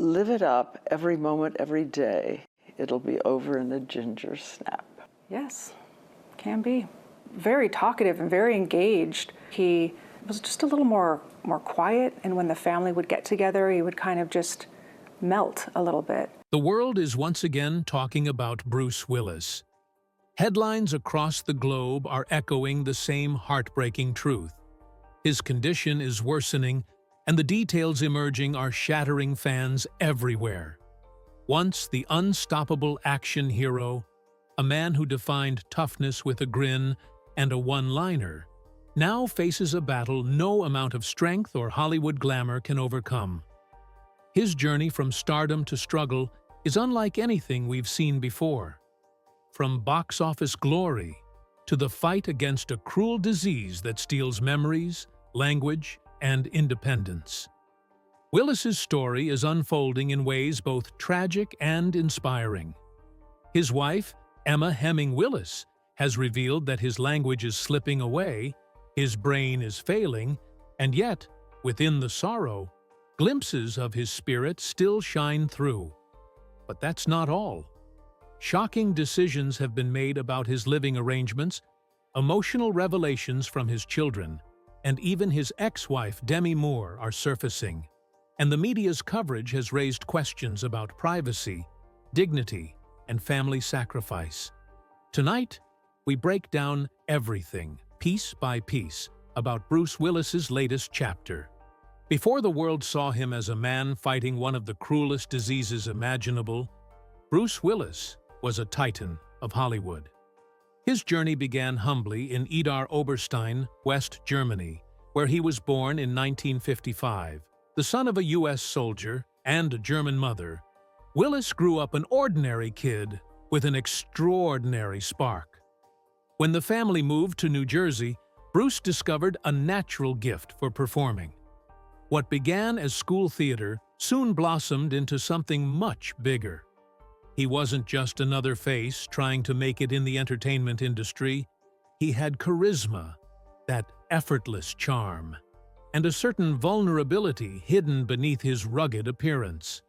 Live it up every moment, every day. It'll be over in a ginger snap. Yes, can be. Very talkative and very engaged. He was just a little more quiet, and when the family would get together, he would kind of just melt a little bit. The world is once again talking about Bruce Willis. Headlines across the globe are echoing the same heartbreaking truth. His condition is worsening, and the details emerging are shattering fans everywhere. Once the unstoppable action hero, a man who defined toughness with a grin and a one-liner, now faces a battle no amount of strength or Hollywood glamour can overcome. His journey from stardom to struggle is unlike anything we've seen before. From box office glory to the fight against a cruel disease that steals memories, language, and independence. Willis's story is unfolding in ways both tragic and inspiring. His wife, Emma Hemming Willis, has revealed that his language is slipping away, his brain is failing, and yet, within the sorrow, glimpses of his spirit still shine through. But that's not all. Shocking decisions have been made about his living arrangements, emotional revelations from his children, and even his ex-wife Demi Moore are surfacing. And the media's coverage has raised questions about privacy, dignity, and family sacrifice. Tonight, we break down everything, piece by piece, about Bruce Willis's latest chapter. Before the world saw him as a man fighting one of the cruelest diseases imaginable, Bruce Willis was a titan of Hollywood. His journey began humbly in Idar Oberstein, West Germany, where he was born in 1955. The son of a U.S. soldier and a German mother, Willis grew up an ordinary kid with an extraordinary spark. When the family moved to New Jersey, Bruce discovered a natural gift for performing. What began as school theater soon blossomed into something much bigger. He wasn't just another face trying to make it in the entertainment industry. He had charisma, that effortless charm, and a certain vulnerability hidden beneath his rugged appearance.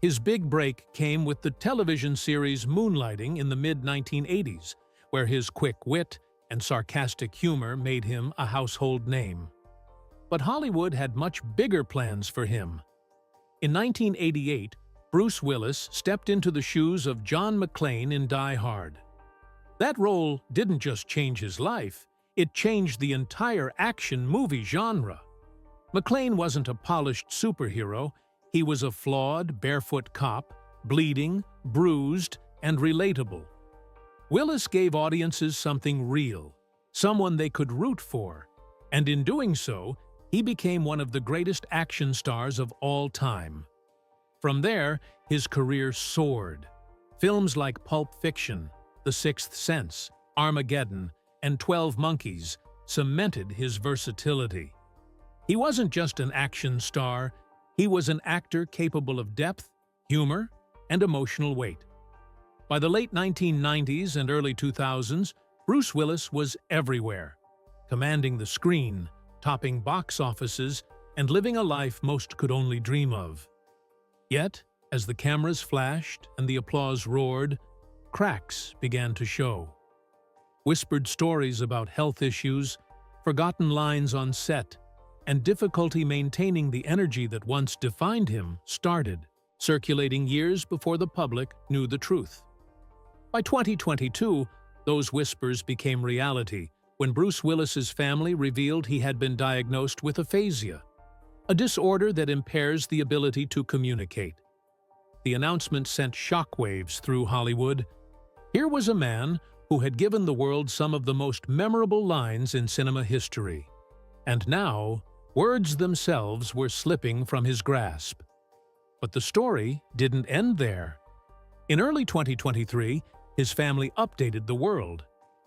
His big break came with the television series Moonlighting in the mid-1980s, where his quick wit and sarcastic humor made him a household name. But Hollywood had much bigger plans for him. In 1988, Bruce Willis stepped into the shoes of John McClane in Die Hard. That role didn't just change his life, it changed the entire action movie genre. McClane wasn't a polished superhero, he was a flawed, barefoot cop, bleeding, bruised, and relatable. Willis gave audiences something real, someone they could root for, and in doing so, he became one of the greatest action stars of all time. From there, his career soared. Films like Pulp Fiction, The Sixth Sense, Armageddon, and 12 Monkeys cemented his versatility. He wasn't just an action star, he was an actor capable of depth, humor, and emotional weight. By the late 1990s and early 2000s, Bruce Willis was everywhere, commanding the screen, topping box offices, and living a life most could only dream of. Yet, as the cameras flashed and the applause roared, cracks began to show. Whispered stories about health issues, forgotten lines on set, and difficulty maintaining the energy that once defined him started, circulating years before the public knew the truth. By 2022, those whispers became reality when Bruce Willis's family revealed he had been diagnosed with aphasia, a disorder that impairs the ability to communicate. The announcement sent shockwaves through Hollywood. Here was a man who had given the world some of the most memorable lines in cinema history. And now, words themselves were slipping from his grasp. But the story didn't end there. In early 2023, his family updated the world.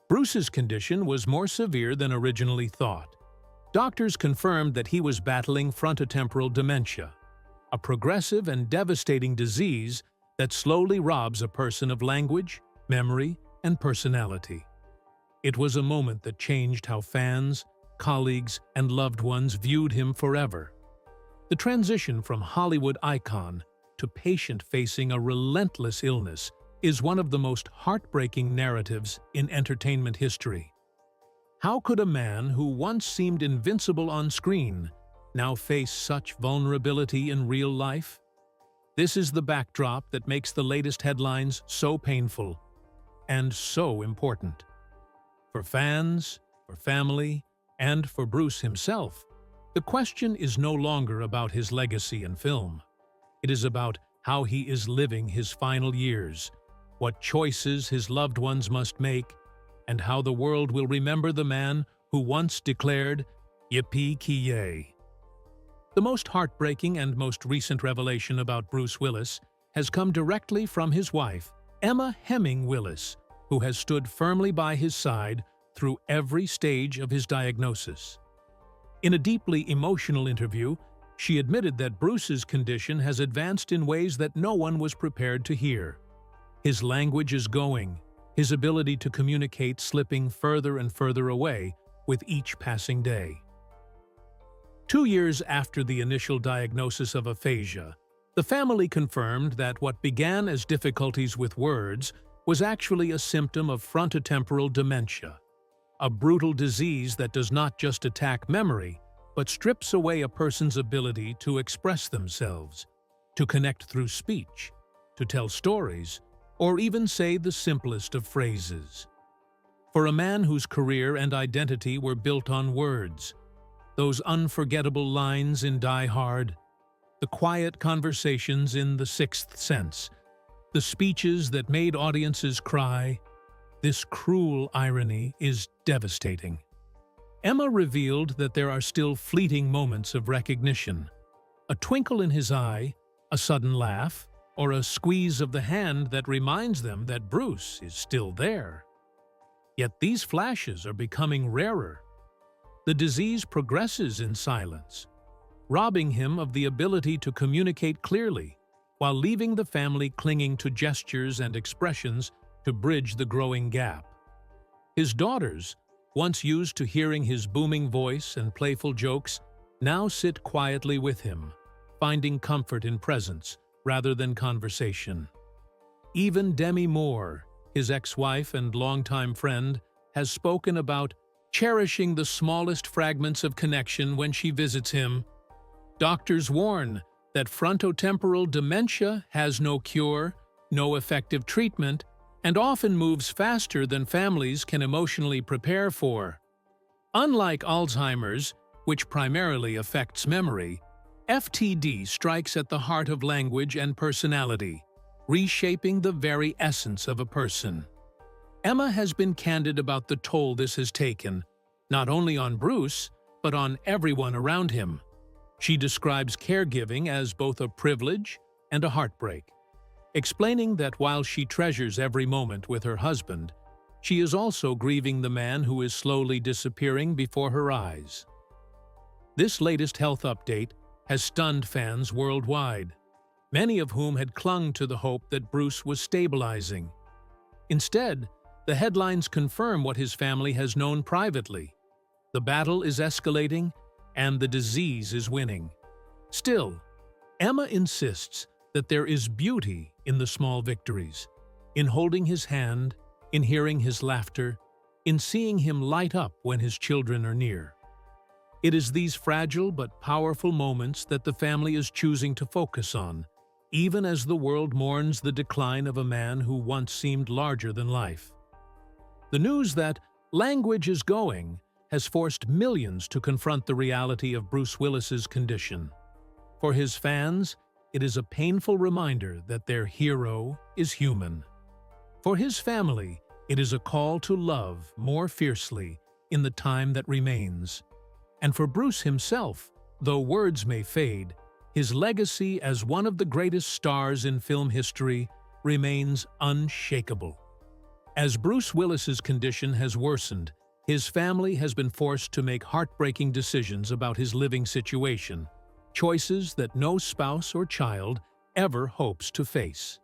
Bruce's condition was more severe than originally thought. Doctors confirmed that he was battling frontotemporal dementia, a progressive and devastating disease that slowly robs a person of language, memory, and personality. It was a moment that changed how fans, colleagues, and loved ones viewed him forever. The transition from Hollywood icon to patient facing a relentless illness is one of the most heartbreaking narratives in entertainment history. How could a man who once seemed invincible on screen now face such vulnerability in real life? This is the backdrop that makes the latest headlines so painful and so important. For fans, for family, and for Bruce himself, the question is no longer about his legacy in film. It is about how he is living his final years, what choices his loved ones must make, and how the world will remember the man who once declared, "Yippee-ki-yay." The most heartbreaking and most recent revelation about Bruce Willis has come directly from his wife, Emma Hemming Willis, who has stood firmly by his side through every stage of his diagnosis. In a deeply emotional interview, she admitted that Bruce's condition has advanced in ways that no one was prepared to hear. His language is going, his ability to communicate slipping further and further away with each passing day. 2 years after the initial diagnosis of aphasia, the family confirmed that what began as difficulties with words was actually a symptom of frontotemporal dementia, a brutal disease that does not just attack memory, but strips away a person's ability to express themselves, to connect through speech, to tell stories, or even say the simplest of phrases. For a man whose career and identity were built on words, those unforgettable lines in Die Hard, the quiet conversations in The Sixth Sense, the speeches that made audiences cry, this cruel irony is devastating. Emma revealed that there are still fleeting moments of recognition, a twinkle in his eye, a sudden laugh, or a squeeze of the hand that reminds them that Bruce is still there. Yet these flashes are becoming rarer. The disease progresses in silence, robbing him of the ability to communicate clearly, while leaving the family clinging to gestures and expressions to bridge the growing gap. His daughters, once used to hearing his booming voice and playful jokes, now sit quietly with him, finding comfort in presence rather than conversation. Even Demi Moore, his ex-wife and longtime friend, has spoken about cherishing the smallest fragments of connection when she visits him. Doctors warn that frontotemporal dementia has no cure, no effective treatment, and often moves faster than families can emotionally prepare for. Unlike Alzheimer's, which primarily affects memory, FTD strikes at the heart of language and personality, reshaping the very essence of a person. Emma has been candid about the toll this has taken, not only on Bruce, but on everyone around him. She describes caregiving as both a privilege and a heartbreak, explaining that while she treasures every moment with her husband, she is also grieving the man who is slowly disappearing before her eyes. This latest health update has stunned fans worldwide, many of whom had clung to the hope that Bruce was stabilizing. Instead, the headlines confirm what his family has known privately. The battle is escalating, and the disease is winning. Still, Emma insists that there is beauty in the small victories, in holding his hand, in hearing his laughter, in seeing him light up when his children are near. It is these fragile but powerful moments that the family is choosing to focus on, even as the world mourns the decline of a man who once seemed larger than life. The news that language is going has forced millions to confront the reality of Bruce Willis's condition. For his fans, it is a painful reminder that their hero is human. For his family, it is a call to love more fiercely in the time that remains. And for Bruce himself, though words may fade, his legacy as one of the greatest stars in film history remains unshakable. As Bruce Willis's condition has worsened, his family has been forced to make heartbreaking decisions about his living situation, choices that no spouse or child ever hopes to face.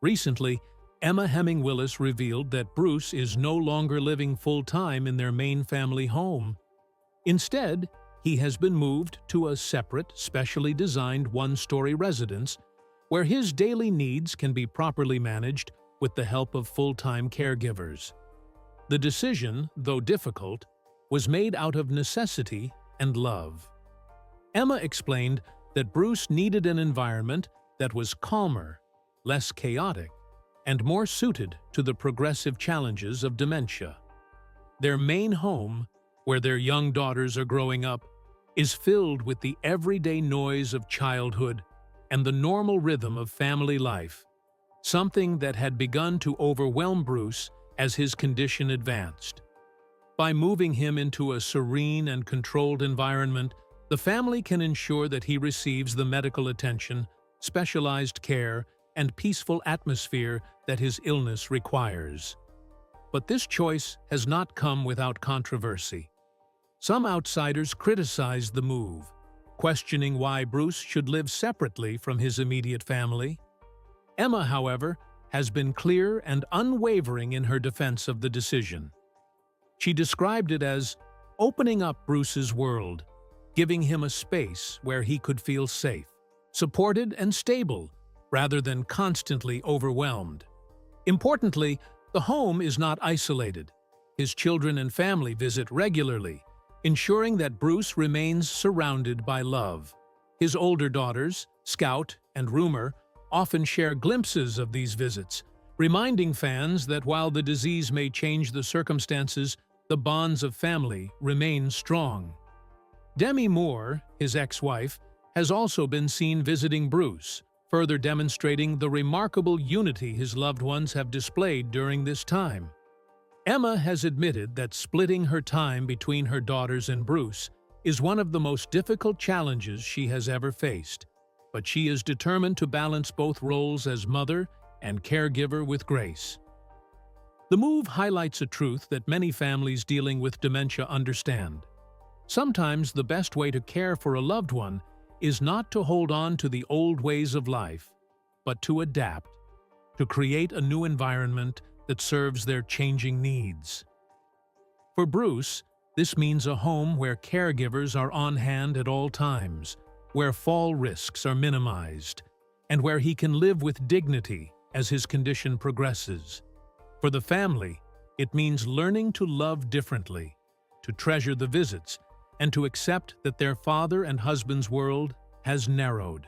Recently, Emma Hemming Willis revealed that Bruce is no longer living full-time in their main family home. Instead, he has been moved to a separate, specially designed one-story residence where his daily needs can be properly managed with the help of full-time caregivers. The decision, though difficult, was made out of necessity and love. Emma explained that Bruce needed an environment that was calmer, less chaotic, and more suited to the progressive challenges of dementia. Their main home, where their young daughters are growing up, is filled with the everyday noise of childhood and the normal rhythm of family life, something that had begun to overwhelm Bruce as his condition advanced. By moving him into a serene and controlled environment, the family can ensure that he receives the medical attention, specialized care, and peaceful atmosphere that his illness requires. But this choice has not come without controversy. Some outsiders criticized the move, questioning why Bruce should live separately from his immediate family. Emma, however, has been clear and unwavering in her defense of the decision. She described it as opening up Bruce's world, giving him a space where he could feel safe, supported and stable, rather than constantly overwhelmed. Importantly, the home is not isolated. His children and family visit regularly, ensuring that Bruce remains surrounded by love. His older daughters, Scout and Rumor, often share glimpses of these visits, reminding fans that while the disease may change the circumstances, the bonds of family remain strong. Demi Moore, his ex-wife, has also been seen visiting Bruce, further demonstrating the remarkable unity his loved ones have displayed during this time. Emma has admitted that splitting her time between her daughters and Bruce is one of the most difficult challenges she has ever faced, but she is determined to balance both roles as mother and caregiver with grace. The move highlights a truth that many families dealing with dementia understand. Sometimes the best way to care for a loved one is not to hold on to the old ways of life, but to adapt, to create a new environment that serves their changing needs. For Bruce, this means a home where caregivers are on hand at all times, where fall risks are minimized, and where he can live with dignity as his condition progresses. For the family, it means learning to love differently, to treasure the visits, and to accept that their father and husband's world has narrowed.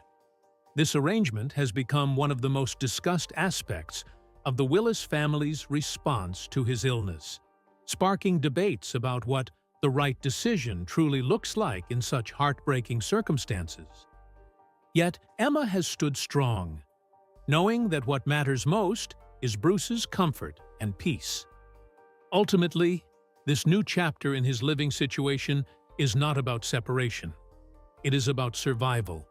This arrangement has become one of the most discussed aspects of the Willis family's response to his illness, sparking debates about what the right decision truly looks like in such heartbreaking circumstances. Yet Emma has stood strong, knowing that what matters most is Bruce's comfort and peace. Ultimately, this new chapter in his living situation is not about separation. It is about survival,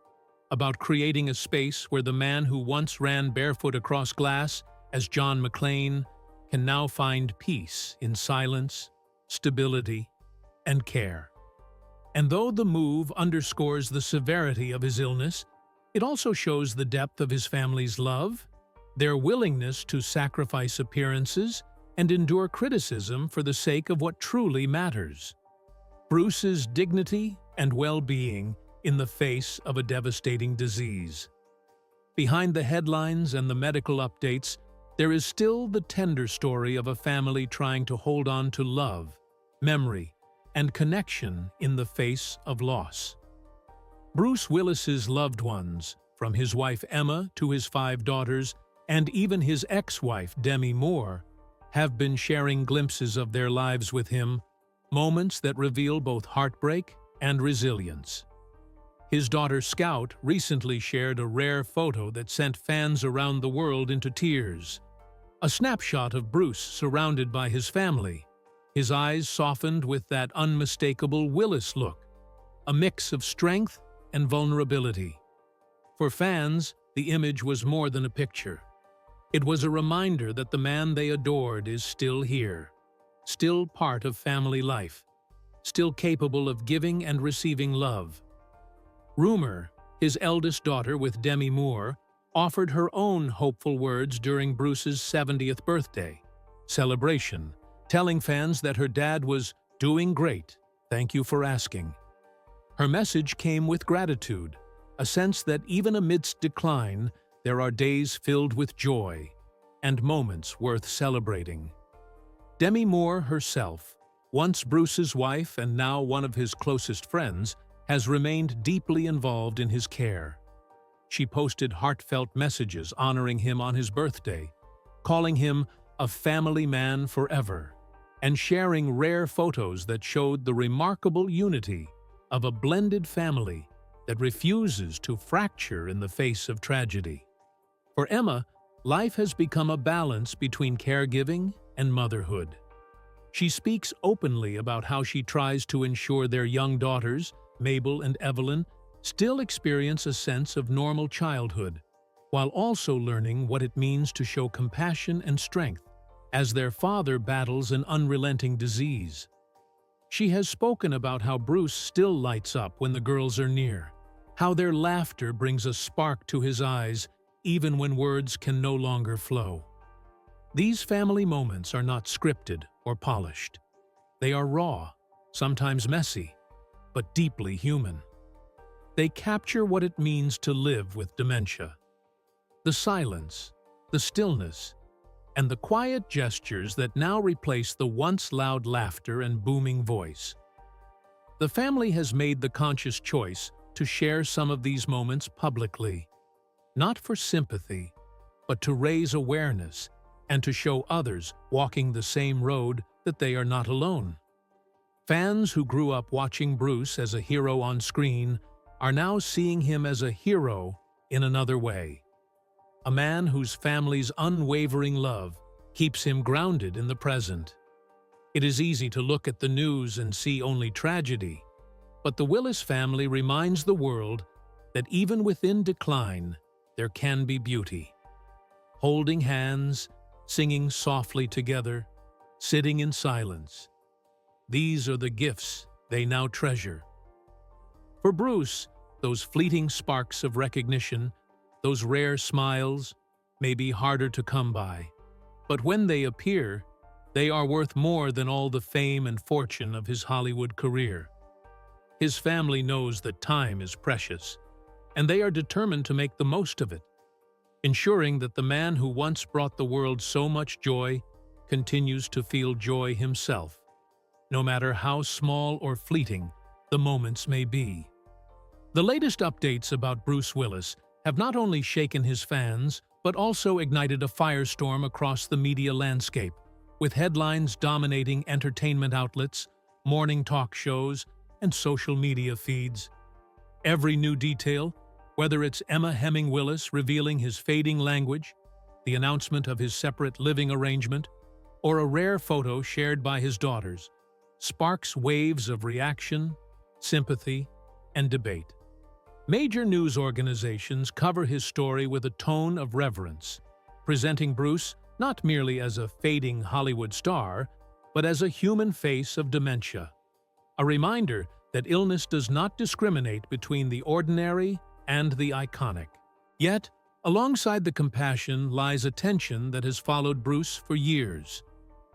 about creating a space where the man who once ran barefoot across glass as John McClane can now find peace in silence, stability, and care. And though the move underscores the severity of his illness, it also shows the depth of his family's love, their willingness to sacrifice appearances and endure criticism for the sake of what truly matters: Bruce's dignity and well-being in the face of a devastating disease. Behind the headlines and the medical updates, there is still the tender story of a family trying to hold on to love, memory, and connection in the face of loss. Bruce Willis's loved ones, from his wife Emma to his 5 daughters, and even his ex-wife Demi Moore, have been sharing glimpses of their lives with him, moments that reveal both heartbreak and resilience. His daughter Scout recently shared a rare photo that sent fans around the world into tears. A snapshot of Bruce surrounded by his family, his eyes softened with that unmistakable Willis look, a mix of strength and vulnerability. For fans, the image was more than a picture. It was a reminder that the man they adored is still here, still part of family life, still capable of giving and receiving love. Rumor, his eldest daughter with Demi Moore, offered her own hopeful words during Bruce's 70th birthday celebration, telling fans that her dad was doing great, thank you for asking. Her message came with gratitude, a sense that even amidst decline, there are days filled with joy and moments worth celebrating. Demi Moore herself, once Bruce's wife and now one of his closest friends, has remained deeply involved in his care. She posted heartfelt messages honoring him on his birthday, calling him a family man forever, and sharing rare photos that showed the remarkable unity of a blended family that refuses to fracture in the face of tragedy. For Emma, life has become a balance between caregiving and motherhood. She speaks openly about how she tries to ensure their young daughters, Mabel and Evelyn, still experience a sense of normal childhood, while also learning what it means to show compassion and strength as their father battles an unrelenting disease. She has spoken about how Bruce still lights up when the girls are near, how their laughter brings a spark to his eyes even when words can no longer flow. These family moments are not scripted or polished. They are raw, sometimes messy, but deeply human. They capture what it means to live with dementia. The silence, the stillness, and the quiet gestures that now replace the once loud laughter and booming voice. The family has made the conscious choice to share some of these moments publicly, not for sympathy, but to raise awareness and to show others walking the same road that they are not alone. Fans who grew up watching Bruce as a hero on screen are now seeing him as a hero in another way. A man whose family's unwavering love keeps him grounded in the present. It is easy to look at the news and see only tragedy, but the Willis family reminds the world that even within decline, there can be beauty. Holding hands, singing softly together, sitting in silence. These are the gifts they now treasure. For Bruce, those fleeting sparks of recognition, those rare smiles, may be harder to come by. But when they appear, they are worth more than all the fame and fortune of his Hollywood career. His family knows that time is precious, and they are determined to make the most of it, ensuring that the man who once brought the world so much joy continues to feel joy himself, no matter how small or fleeting the moments may be. The latest updates about Bruce Willis have not only shaken his fans, but also ignited a firestorm across the media landscape, with headlines dominating entertainment outlets, morning talk shows, and social media feeds. Every new detail, whether it's Emma Hemming Willis revealing his fading language, the announcement of his separate living arrangement, or a rare photo shared by his daughters, sparks waves of reaction, sympathy, and debate. Major news organizations cover his story with a tone of reverence, presenting Bruce not merely as a fading Hollywood star, but as a human face of dementia. A reminder that illness does not discriminate between the ordinary and the iconic. Yet, alongside the compassion lies a tension that has followed Bruce for years,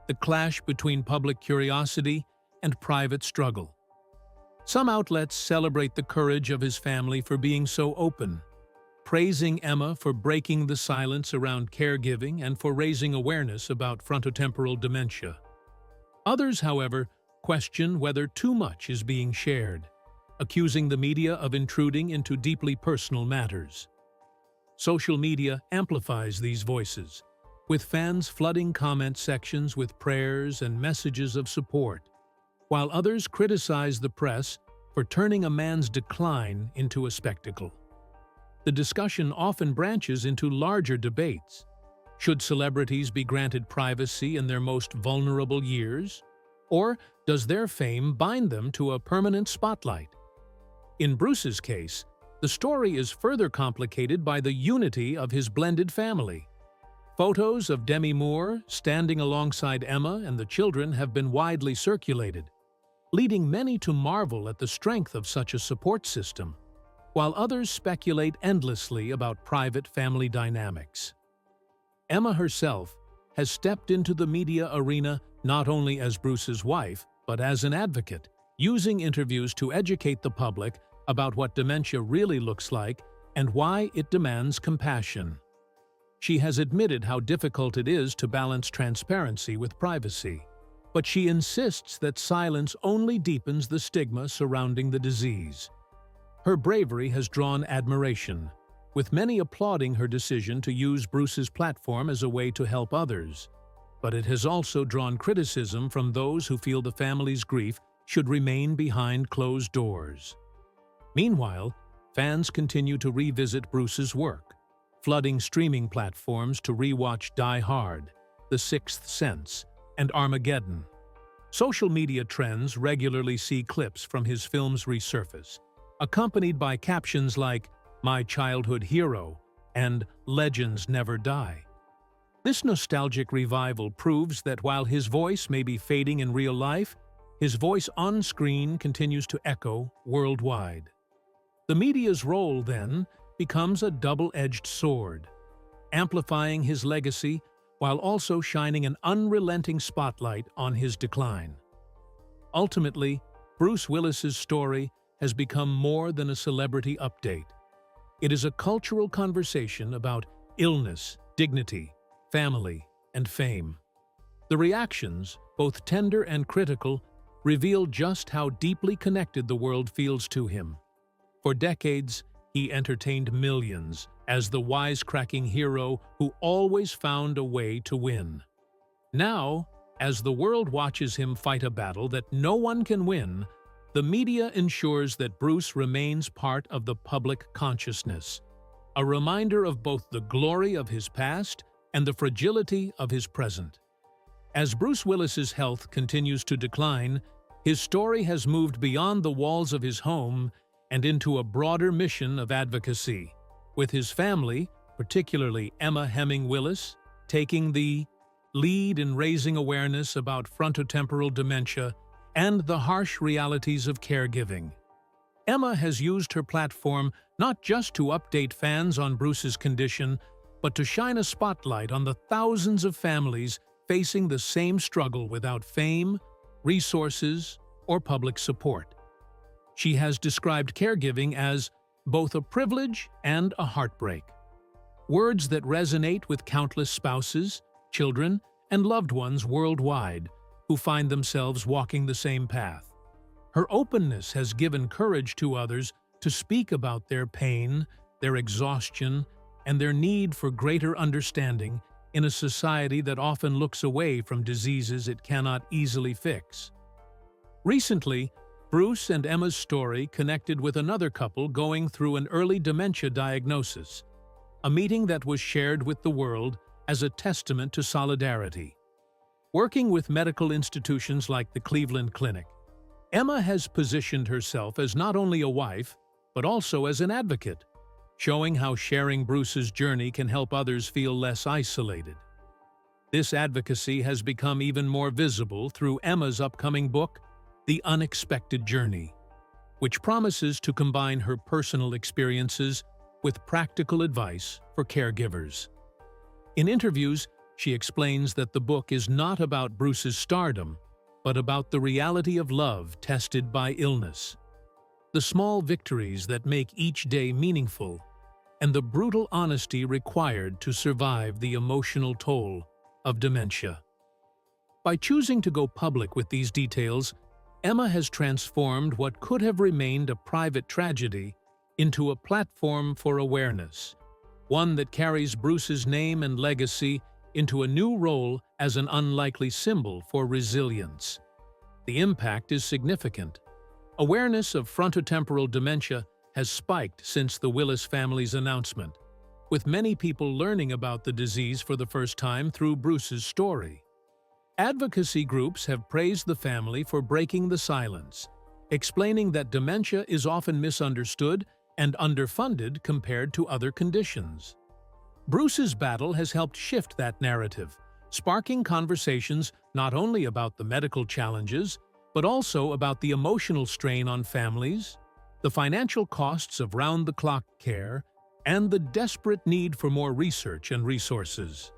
the clash between public curiosity and private struggle. Some outlets celebrate the courage of his family for being so open, praising Emma for breaking the silence around caregiving and for raising awareness about frontotemporal dementia. Others, however, question whether too much is being shared, accusing the media of intruding into deeply personal matters. Social media amplifies these voices, with fans flooding comment sections with prayers and messages of support, while others criticize the press for turning a man's decline into a spectacle. The discussion often branches into larger debates. Should celebrities be granted privacy in their most vulnerable years? Or does their fame bind them to a permanent spotlight? In Bruce's case, the story is further complicated by the unity of his blended family. Photos of Demi Moore standing alongside Emma and the children have been widely circulated, leading many to marvel at the strength of such a support system, while others speculate endlessly about private family dynamics. Emma herself has stepped into the media arena not only as Bruce's wife, but as an advocate, using interviews to educate the public about what dementia really looks like and why it demands compassion. She has admitted how difficult it is to balance transparency with privacy, but she insists that silence only deepens the stigma surrounding the disease. Her bravery has drawn admiration, with many applauding her decision to use Bruce's platform as a way to help others. But it has also drawn criticism from those who feel the family's grief should remain behind closed doors. Meanwhile, fans continue to revisit Bruce's work, flooding streaming platforms to rewatch Die Hard, The Sixth Sense, and Armageddon. Social media trends regularly see clips from his films resurface, accompanied by captions like "My Childhood Hero" and "Legends Never Die." This nostalgic revival proves that while his voice may be fading in real life, his voice on screen continues to echo worldwide. The media's role, then, becomes a double-edged sword, amplifying his legacy while also shining an unrelenting spotlight on his decline. Ultimately, Bruce Willis's story has become more than a celebrity update. It is a cultural conversation about illness, dignity, family, and fame. The reactions, both tender and critical, reveal just how deeply connected the world feels to him. For decades, he entertained millions as the wisecracking hero who always found a way to win. Now, as the world watches him fight a battle that no one can win, the media ensures that Bruce remains part of the public consciousness, a reminder of both the glory of his past and the fragility of his present. As Bruce Willis's health continues to decline, his story has moved beyond the walls of his home and into a broader mission of advocacy, with his family, particularly Emma Hemming Willis, taking the lead in raising awareness about frontotemporal dementia and the harsh realities of caregiving. Emma has used her platform not just to update fans on Bruce's condition, but to shine a spotlight on the thousands of families facing the same struggle without fame, resources, or public support. She has described caregiving as both a privilege and a heartbreak, words that resonate with countless spouses, children, and loved ones worldwide who find themselves walking the same path. Her openness has given courage to others to speak about their pain, their exhaustion, and their need for greater understanding in a society that often looks away from diseases it cannot easily fix. Recently, Bruce and Emma's story connected with another couple going through an early dementia diagnosis, a meeting that was shared with the world as a testament to solidarity. Working with medical institutions like the Cleveland Clinic, Emma has positioned herself as not only a wife, but also as an advocate, showing how sharing Bruce's journey can help others feel less isolated. This advocacy has become even more visible through Emma's upcoming book, The Unexpected Journey, which promises to combine her personal experiences with practical advice for caregivers. In interviews, she explains that the book is not about Bruce's stardom, but about the reality of love tested by illness, the small victories that make each day meaningful, and the brutal honesty required to survive the emotional toll of dementia. By choosing to go public with these details, Emma has transformed what could have remained a private tragedy into a platform for awareness, one that carries Bruce's name and legacy into a new role as an unlikely symbol for resilience. The impact is significant. Awareness of frontotemporal dementia has spiked since the Willis family's announcement, with many people learning about the disease for the first time through Bruce's story. Advocacy groups have praised the family for breaking the silence, explaining that dementia is often misunderstood and underfunded compared to other conditions. Bruce's battle has helped shift that narrative, sparking conversations not only about the medical challenges, but also about the emotional strain on families, the financial costs of round-the-clock care, and the desperate need for more research and resources.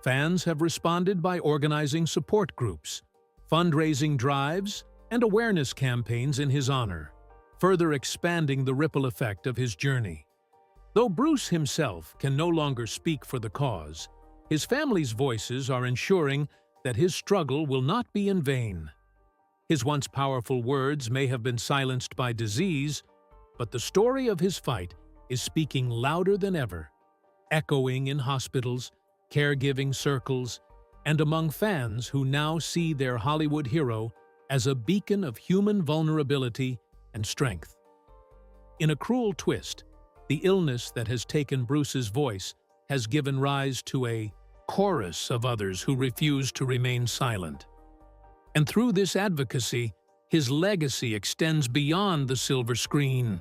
Fans have responded by organizing support groups, fundraising drives, and awareness campaigns in his honor, further expanding the ripple effect of his journey. Though Bruce himself can no longer speak for the cause, his family's voices are ensuring that his struggle will not be in vain. His once powerful words may have been silenced by disease, but the story of his fight is speaking louder than ever, echoing in hospitals, caregiving circles, and among fans who now see their Hollywood hero as a beacon of human vulnerability and strength. In a cruel twist, the illness that has taken Bruce's voice has given rise to a chorus of others who refuse to remain silent. And through this advocacy, his legacy extends beyond the silver screen,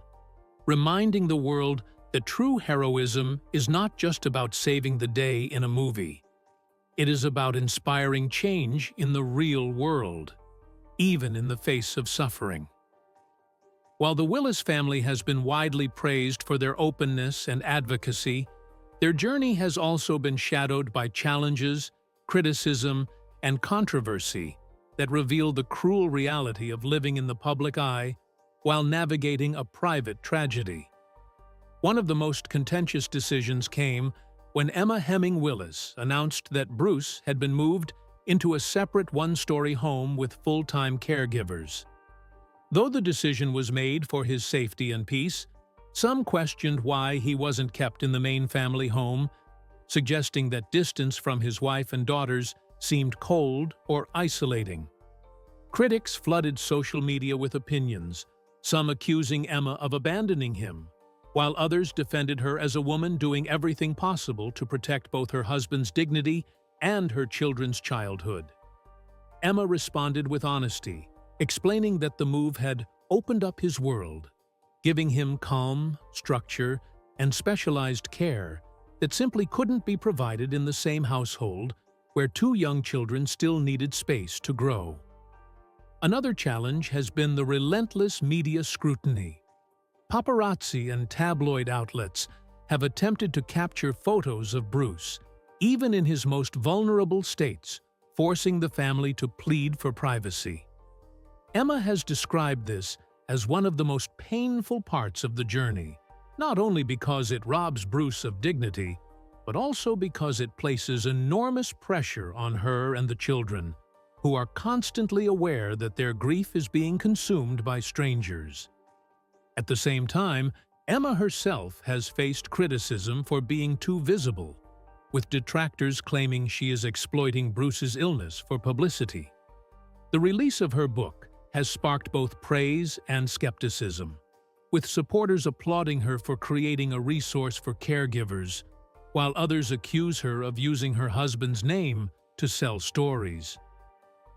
reminding the world that true heroism is not just about saving the day in a movie. It is about inspiring change in the real world, even in the face of suffering. While the Willis family has been widely praised for their openness and advocacy, their journey has also been shadowed by challenges, criticism, and controversy that reveal the cruel reality of living in the public eye while navigating a private tragedy. One of the most contentious decisions came when Emma Heming Willis announced that Bruce had been moved into a separate one-story home with full-time caregivers. Though the decision was made for his safety and peace, some questioned why he wasn't kept in the main family home, suggesting that distance from his wife and daughters seemed cold or isolating. Critics flooded social media with opinions, some accusing Emma of abandoning him, while others defended her as a woman doing everything possible to protect both her husband's dignity and her children's childhood. Emma responded with honesty, explaining that the move had opened up his world, giving him calm, structure, and specialized care that simply couldn't be provided in the same household where two young children still needed space to grow. Another challenge has been the relentless media scrutiny. Paparazzi and tabloid outlets have attempted to capture photos of Bruce, even in his most vulnerable states, forcing the family to plead for privacy. Emma has described this as one of the most painful parts of the journey, not only because it robs Bruce of dignity, but also because it places enormous pressure on her and the children, who are constantly aware that their grief is being consumed by strangers. At the same time, Emma herself has faced criticism for being too visible, with detractors claiming she is exploiting Bruce's illness for publicity. The release of her book has sparked both praise and skepticism, with supporters applauding her for creating a resource for caregivers, while others accuse her of using her husband's name to sell stories.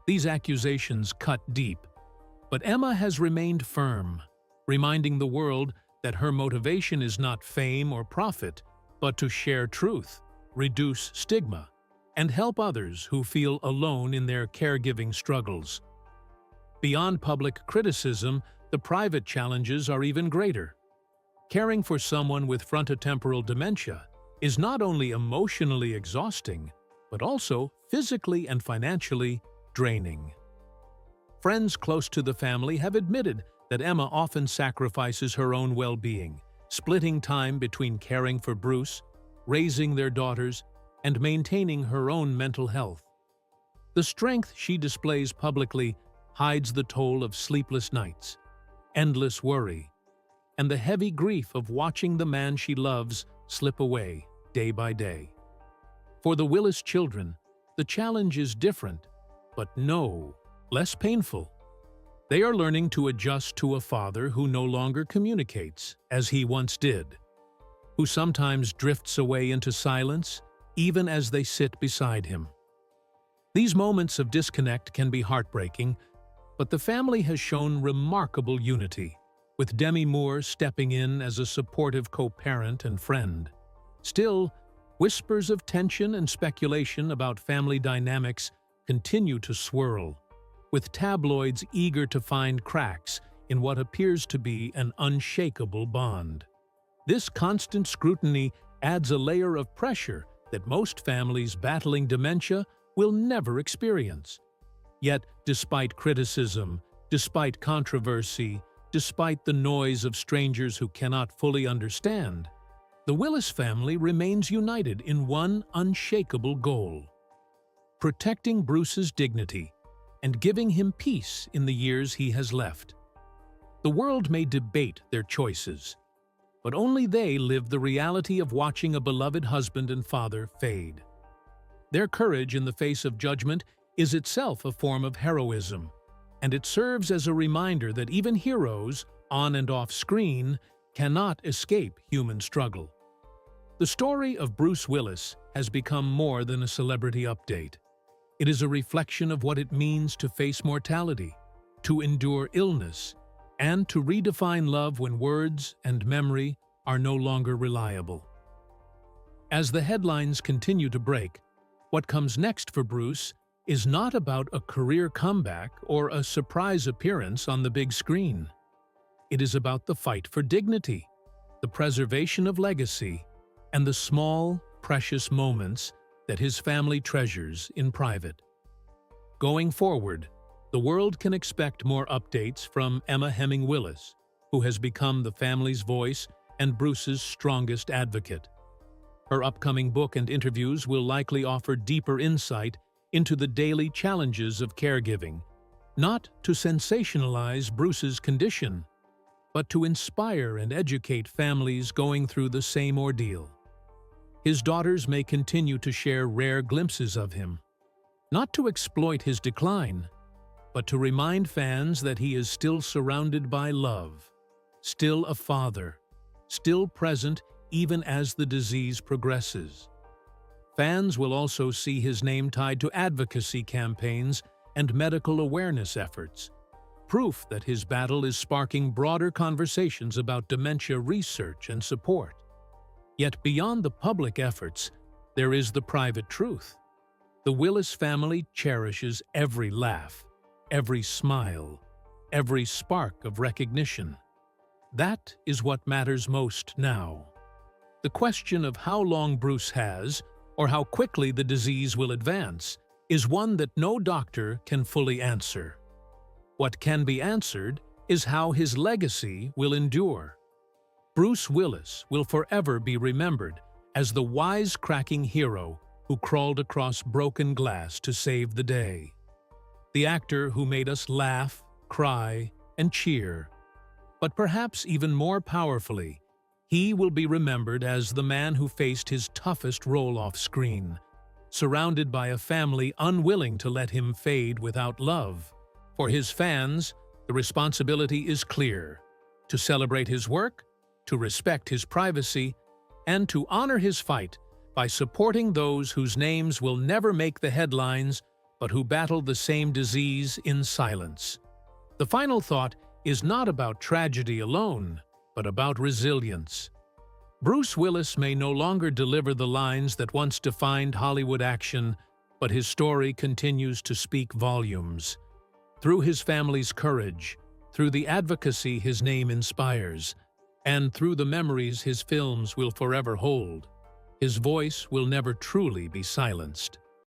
These accusations cut deep, but Emma has remained firm, reminding the world that her motivation is not fame or profit, but to share truth, reduce stigma, and help others who feel alone in their caregiving struggles. Beyond public criticism, the private challenges are even greater. Caring for someone with frontotemporal dementia is not only emotionally exhausting, but also physically and financially draining. Friends close to the family have admitted that Emma often sacrifices her own well-being, splitting time between caring for Bruce, raising their daughters, and maintaining her own mental health. The strength she displays publicly hides the toll of sleepless nights, endless worry, and the heavy grief of watching the man she loves slip away day by day. For the Willis children, the challenge is different, but no less painful. They are learning to adjust to a father who no longer communicates as he once did, who sometimes drifts away into silence even as they sit beside him. These moments of disconnect can be heartbreaking, but the family has shown remarkable unity, with Demi Moore stepping in as a supportive co-parent and friend. Still, whispers of tension and speculation about family dynamics continue to swirl, with tabloids eager to find cracks in what appears to be an unshakable bond. This constant scrutiny adds a layer of pressure that most families battling dementia will never experience. Yet, despite criticism, despite controversy, despite the noise of strangers who cannot fully understand, the Willis family remains united in one unshakable goal: protecting Bruce's dignity and giving him peace in the years he has left. The world may debate their choices, but only they live the reality of watching a beloved husband and father fade. Their courage in the face of judgment is itself a form of heroism, and it serves as a reminder that even heroes, on and off screen, cannot escape human struggle. The story of Bruce Willis has become more than a celebrity update. It is a reflection of what it means to face mortality, to endure illness, and to redefine love when words and memory are no longer reliable. As the headlines continue to break, what comes next for Bruce is not about a career comeback or a surprise appearance on the big screen. It is about the fight for dignity, the preservation of legacy, and the small, precious moments that his family treasures in private. Going forward, the world can expect more updates from Emma Heming Willis, who has become the family's voice and Bruce's strongest advocate. Her upcoming book and interviews will likely offer deeper insight into the daily challenges of caregiving, not to sensationalize Bruce's condition, but to inspire and educate families going through the same ordeal. His daughters may continue to share rare glimpses of him, not to exploit his decline, but to remind fans that he is still surrounded by love, still a father, still present even as the disease progresses. Fans will also see his name tied to advocacy campaigns and medical awareness efforts, proof that his battle is sparking broader conversations about dementia research and support. Yet beyond the public efforts, there is the private truth. The Willis family cherishes every laugh, every smile, every spark of recognition. That is what matters most now. The question of how long Bruce has, or how quickly the disease will advance, is one that no doctor can fully answer. What can be answered is how his legacy will endure. Bruce Willis will forever be remembered as the wisecracking hero who crawled across broken glass to save the day. The actor who made us laugh, cry, and cheer. But perhaps even more powerfully, he will be remembered as the man who faced his toughest role off-screen, surrounded by a family unwilling to let him fade without love. For his fans, the responsibility is clear: to celebrate his work, to respect his privacy, and to honor his fight by supporting those whose names will never make the headlines but who battle the same disease in silence. The final thought is not about tragedy alone, but about resilience. Bruce Willis may no longer deliver the lines that once defined Hollywood action, but his story continues to speak volumes. Through his family's courage, through the advocacy his name inspires, and through the memories his films will forever hold, his voice will never truly be silenced.